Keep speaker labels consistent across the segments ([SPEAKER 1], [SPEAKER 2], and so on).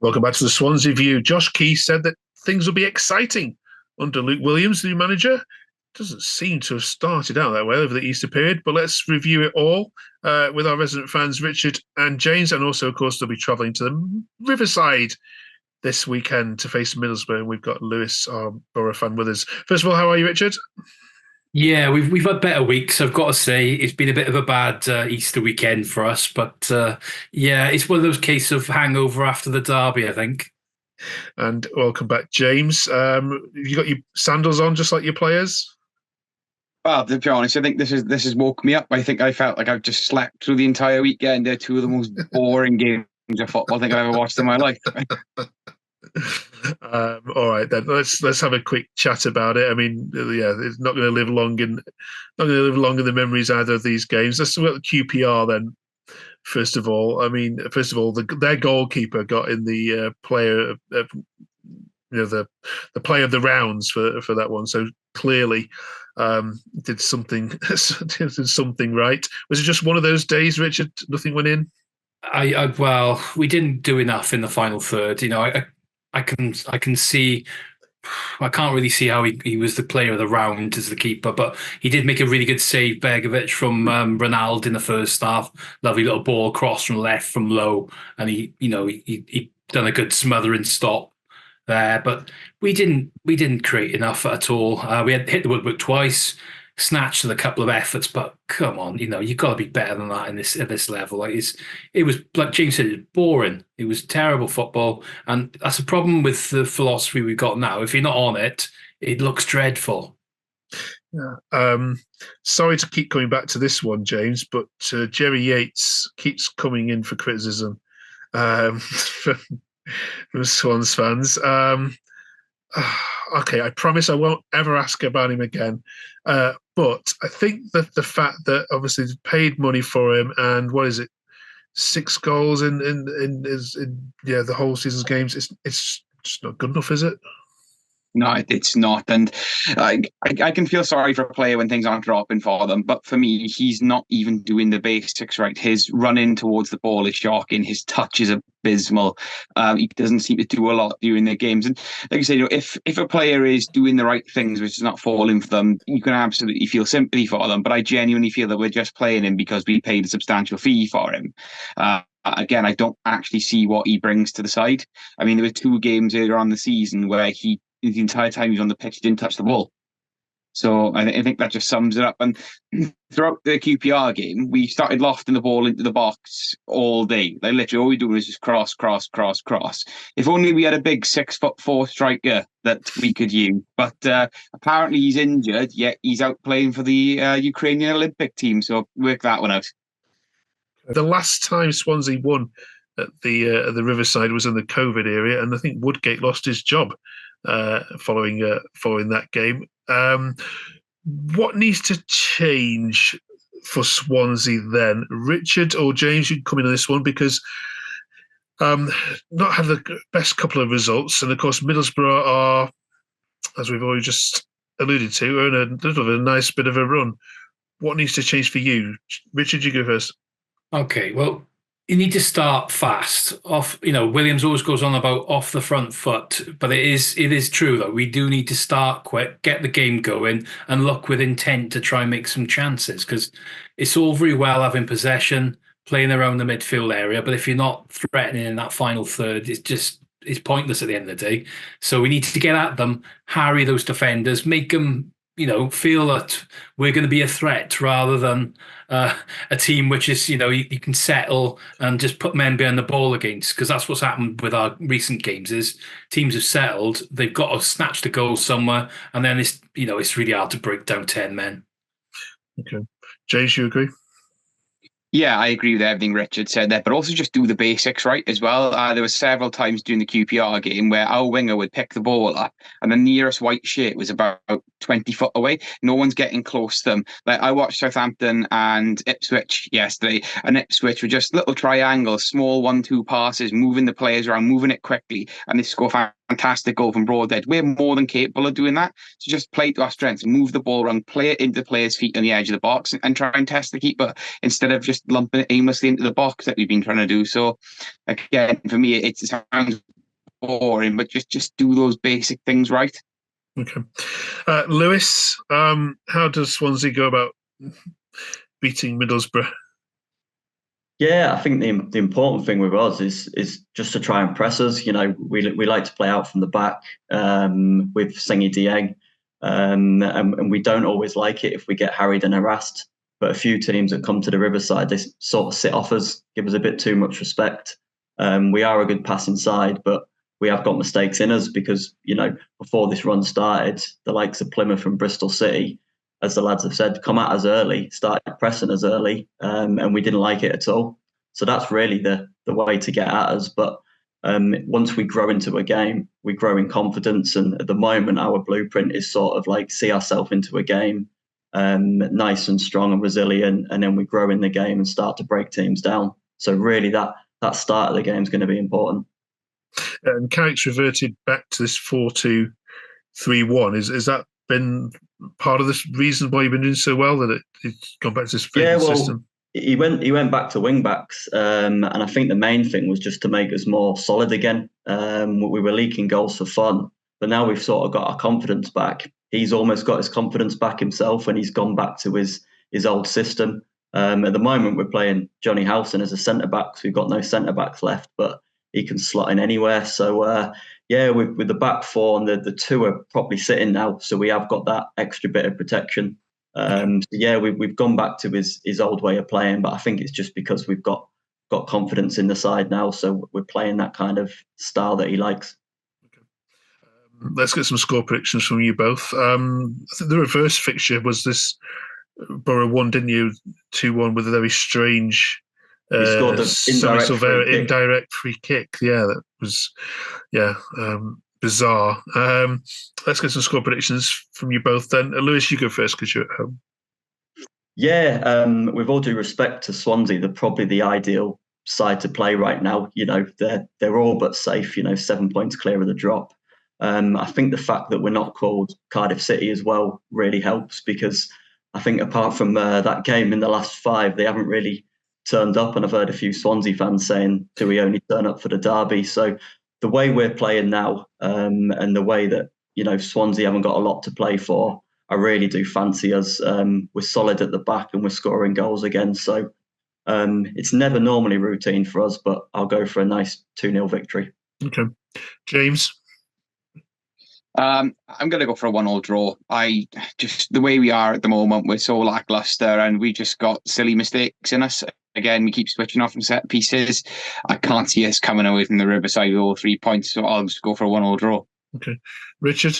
[SPEAKER 1] Welcome back to the Swansea View. Josh Key said that things will be exciting under Luke Williams, the new manager. Doesn't seem to have started out that way over the Easter period, but let's review it all with our resident fans, Richard and James, and also, of course, they'll be travelling to the Riverside this weekend to face Middlesbrough, and we've got Lewis, our Borough fan, with us. First of all, how are you, Richard?
[SPEAKER 2] Yeah, we've had better weeks. I've got to say it's been a bit of a bad Easter weekend for us, but yeah, it's one of those cases of hangover after the derby, I think.
[SPEAKER 1] And welcome back, James. You got your sandals on, just like your players?
[SPEAKER 3] Well, to be honest, I think this has woke me up. I think I felt like I've just slept through the entire weekend. They're two of the most boring games of football I think I've ever watched in my life.
[SPEAKER 1] All right, then let's have a quick chat about it. I mean, yeah, it's not going to live long in the memories either of these games. Let's talk about the QPR then. First of all, their goalkeeper got in the player of the play of the rounds for that one. So clearly, did something right. Was it just one of those days, Richard? Nothing went in.
[SPEAKER 2] Well, we didn't do enough in the final third. You know, I can see. I can't really see how he was the player of the round as the keeper, but he did make a really good save, Begovic, from Ronaldo in the first half. Lovely little ball across from left from low, and he done a good smothering stop there. But we didn't create enough at all. We had hit the woodwork twice, snatched at a couple of efforts, but come on, you've got to be better than that at this level. Like it was like James said, it was boring. It was terrible football, and that's a problem with the philosophy we've got now. If you're not on it, it looks dreadful.
[SPEAKER 1] Yeah. Sorry to keep coming back to this one, James, but Jerry Yates keeps coming in for criticism from Swans fans. Okay, I promise I won't ever ask about him again. But I think that the fact that obviously they paid money for him, and what is it, 6 goals in the whole season's games, it's just not good enough, is it?
[SPEAKER 3] No, it's not. And I can feel sorry for a player when things aren't dropping for them. But for me, he's not even doing the basics right. His running towards the ball is shocking. His touch is abysmal. He doesn't seem to do a lot during the games. And like I say, if a player is doing the right things, which is not falling for them, you can absolutely feel sympathy for them. But I genuinely feel that we're just playing him because we paid a substantial fee for him. Again, I don't actually see what he brings to the side. I mean, there were 2 games earlier on the season where the entire time he was on the pitch, he didn't touch the ball. So I think that just sums it up. And throughout the QPR game, we started lofting the ball into the box all day. Like literally, all we do was just cross. If only we had a big 6'4" striker that we could use. But apparently he's injured, yet he's out playing for the Ukrainian Olympic team. So work that one out.
[SPEAKER 1] The last time Swansea won at the Riverside was in the COVID area, and I think Woodgate lost his job following that game. What needs to change for Swansea then? Richard or James, you can come in on this one, because not had the best couple of results, and of course Middlesbrough are, as we've already just alluded to, are in a little bit of a nice bit of a run. What needs to change for you? Richard, you go first.
[SPEAKER 2] Okay, well, you need to start fast. Williams always goes on about off the front foot, but it is true though. We do need to start quick, get the game going, and look with intent to try and make some chances. Because it's all very well having possession, playing around the midfield area, but if you're not threatening in that final third, it's pointless at the end of the day. So we need to get at them, harry those defenders, make them feel that we're going to be a threat rather than a team which is, you can settle and just put men behind the ball against, because that's what's happened with our recent games is teams have settled, they've got to snatch the goal somewhere, and then it's really hard to break down 10 men.
[SPEAKER 1] Okay. James, you agree?
[SPEAKER 3] Yeah, I agree with everything Richard said there, but also just do the basics right as well. There were several times during the QPR game where our winger would pick the ball up and the nearest white shirt was about 20 foot away. No one's getting close to them. Like I watched Southampton and Ipswich yesterday, and Ipswich were just little triangles, small 1-2 passes, moving the players around, moving it quickly, and they score fantastic goal from Broadhead. We're more than capable of doing that. So just play to our strengths, move the ball around, play it into the players' feet on the edge of the box, and try and test the keeper instead of just lumping it aimlessly into the box that we've been trying to do. So again, for me, it sounds boring, but just do those basic things right.
[SPEAKER 1] Okay. Lewis, how does Swansea go about beating Middlesbrough?
[SPEAKER 4] Yeah, I think the important thing with us is just to try and press us. You know, we like to play out from the back with Sengi Dieng, and we don't always like it if we get harried and harassed. But a few teams that come to the Riverside, they sort of sit off us, give us a bit too much respect. We are a good passing side, but we have got mistakes in us because, you know, before this run started, the likes of Plymouth and Bristol City, as the lads have said, come at us early, started pressing us early, and we didn't like it at all. So that's really the way to get at us. But once we grow into a game, we grow in confidence. And at the moment, our blueprint is sort of like see ourselves into a game, nice and strong and resilient, and then we grow in the game and start to break teams down. So really that start of the game is going to be important.
[SPEAKER 1] And Carrick's reverted back to this 4-2-3-1. Is that been part of the reason why you've been doing so well, that it's gone back to this system?
[SPEAKER 4] He went back to wing backs, and I think the main thing was just to make us more solid again. We were leaking goals for fun, but now we've sort of got our confidence back. He's almost got his confidence back himself, and he's gone back to his old system. At the moment, we're playing Johnny Howson as a centre back. So we've got no centre backs left, but he can slot in anywhere. So with the back four and the two are properly sitting now, so we have got that extra bit of protection. We've gone back to his old way of playing, but I think it's just because we've got confidence in the side now, so we're playing that kind of style that he likes.
[SPEAKER 1] Okay. Let's get some score predictions from you both. I think the reverse fixture was this Borough 1, didn't you? 2-1 with a very strange indirect free kick. Yeah, that was bizarre. Let's get some score predictions from you both then. Lewis, you go first because you're at home.
[SPEAKER 4] Yeah, with all due respect to Swansea, they're probably the ideal side to play right now. You know, they're all but safe. You know, 7 points clear of the drop. I think the fact that we're not called Cardiff City as well really helps, because I think apart from that game in the last 5, they haven't really turned up. And I've heard a few Swansea fans saying, do we only turn up for the derby? So the way we're playing now, and the way that, you know, Swansea haven't got a lot to play for, I really do fancy us. We're solid at the back and we're scoring goals again. So it's never normally routine for us, but I'll go for a nice 2-0 victory.
[SPEAKER 1] Okay. James?
[SPEAKER 3] I'm going to go for a 1-1 draw. The way we are at the moment, we're so lackluster and we just got silly mistakes in us. Again, we keep switching off from set pieces. I can't see us coming away from the Riverside with all 3 points, so I'll just go for a 1-1 draw.
[SPEAKER 1] Okay. Richard?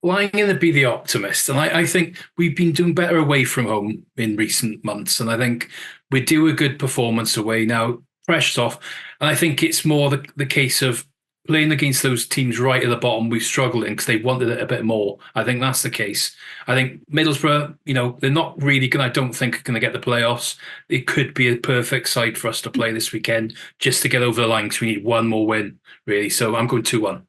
[SPEAKER 2] Well, I'm going to be the optimist, and I think we've been doing better away from home in recent months, and I think we do a good performance away now, pressure's off, and I think it's more the case of playing against those teams right at the bottom. We've struggled in because they wanted it a bit more. I think that's the case. I think Middlesbrough, you know, they're not really going. I don't think going to get the playoffs. It could be a perfect side for us to play this weekend just to get over the line, because we need one more win, really. So I'm going 2-1.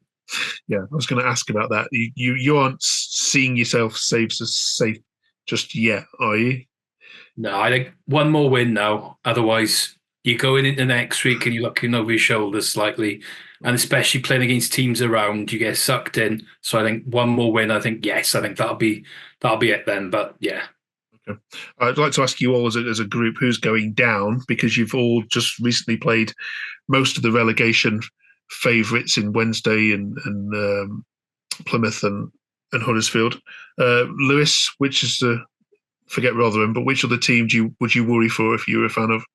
[SPEAKER 1] Yeah, I was going to ask about that. You aren't seeing yourself safe just yet, are you?
[SPEAKER 2] No, I think one more win now. Otherwise, you're going into next week and you're looking over your shoulders slightly. And especially playing against teams around, you get sucked in. So I think one more win. I think that'll be it then. But yeah.
[SPEAKER 1] Okay. I'd like to ask you all as a group who's going down, because you've all just recently played most of the relegation favourites in Wednesday and Plymouth and Huddersfield. Lewis, which is forget Rotherham, but which of the teams would you worry for if you were a fan of?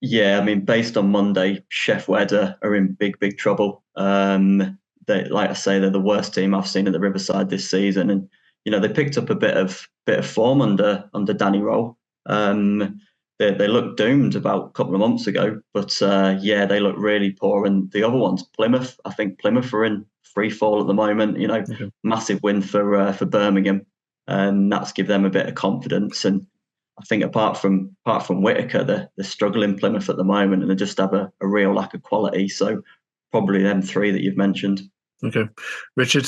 [SPEAKER 4] Yeah, I mean, based on Monday, Chef Wedder are in big trouble. They, like I say, they're the worst team I've seen at the Riverside this season, and you know they picked up a bit of form under Danny Rowe. They looked doomed about a couple of months ago, but they look really poor. And the other one's Plymouth. I think Plymouth are in free fall at the moment. You know, Massive win for Birmingham, and that's give them a bit of confidence. And I think apart from Whittaker, they're struggling Plymouth at the moment, and they just have a real lack of quality. So probably them 3 that you've mentioned.
[SPEAKER 1] Okay. Richard?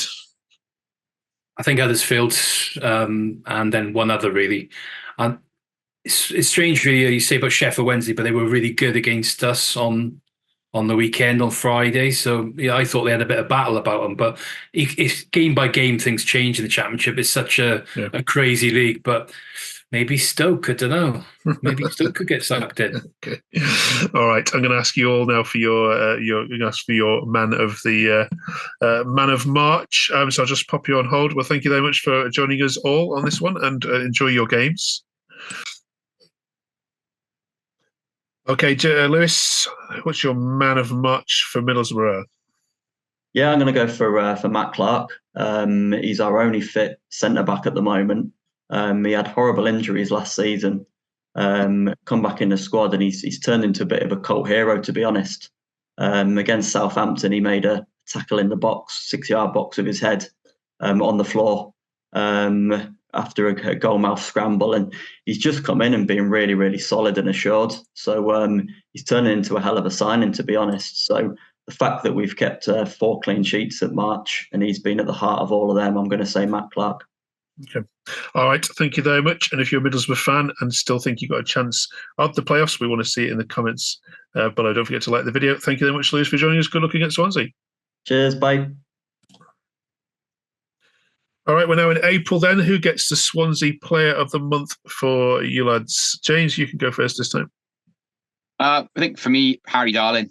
[SPEAKER 2] I think Huddersfield, and then one other really. And it's strange, really, you say about Sheffield Wednesday, but they were really good against us on the weekend on Friday. So yeah, I thought they had a bit of battle about them. But it's game by game, things change in the Championship. It's such a crazy league. But maybe Stoke, I don't know. Maybe Stoke could get sucked in.
[SPEAKER 1] Okay. All right. I'm going to ask you all now for your man of the man of March. So I'll just pop you on hold. Well, thank you very much for joining us all on this one, and enjoy your games. Okay, Lewis, what's your man of March for Middlesbrough?
[SPEAKER 4] Yeah, I'm going to go for Matt Clark. He's our only fit centre back at the moment. He had horrible injuries last season. Come back in the squad, and he's turned into a bit of a cult hero, to be honest. Against Southampton, he made a tackle in the box, 6-yard box with his head on the floor after a goal mouth scramble, and he's just come in and been really, really solid and assured. So he's turning into a hell of a signing, to be honest. So the fact that we've kept 4 clean sheets at March, and he's been at the heart of all of them, I'm going to say Matt Clark.
[SPEAKER 1] Okay. All right. Thank you very much. And if you're a Middlesbrough fan and still think you've got a chance of the playoffs, we want to see it in the comments below. Don't forget to like the video. Thank you very much, Lewis, for joining us. Good luck against Swansea.
[SPEAKER 4] Cheers. Bye.
[SPEAKER 1] All right. We're now in April then. Who gets the Swansea Player of the Month for you lads? James, you can go first this time.
[SPEAKER 3] I think for me, Harry Darling.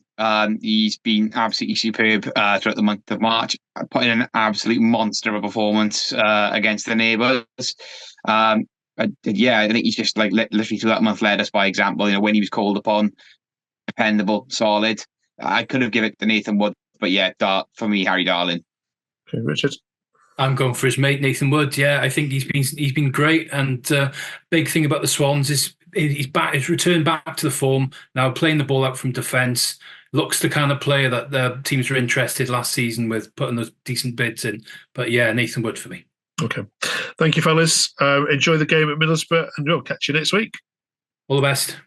[SPEAKER 3] He's been absolutely superb throughout the month of March, putting in an absolute monster of a performance against the neighbours. I think he's just like literally through that month led us by example. You know, when he was called upon, dependable, solid. I could have given it to Nathan Wood, but yeah, for me, Harry Darling.
[SPEAKER 1] Okay, Richard.
[SPEAKER 2] I'm going for his mate Nathan Wood. Yeah, I think he's been great. And big thing about the Swans is he's back. He's returned back to the form now, playing the ball out from defence. Looks the kind of player that the teams were interested last season with, putting those decent bids in. But yeah, Nathan Wood for me.
[SPEAKER 1] Okay, thank you, fellas. Enjoy the game at Middlesbrough, and we'll catch you next week.
[SPEAKER 2] All the best.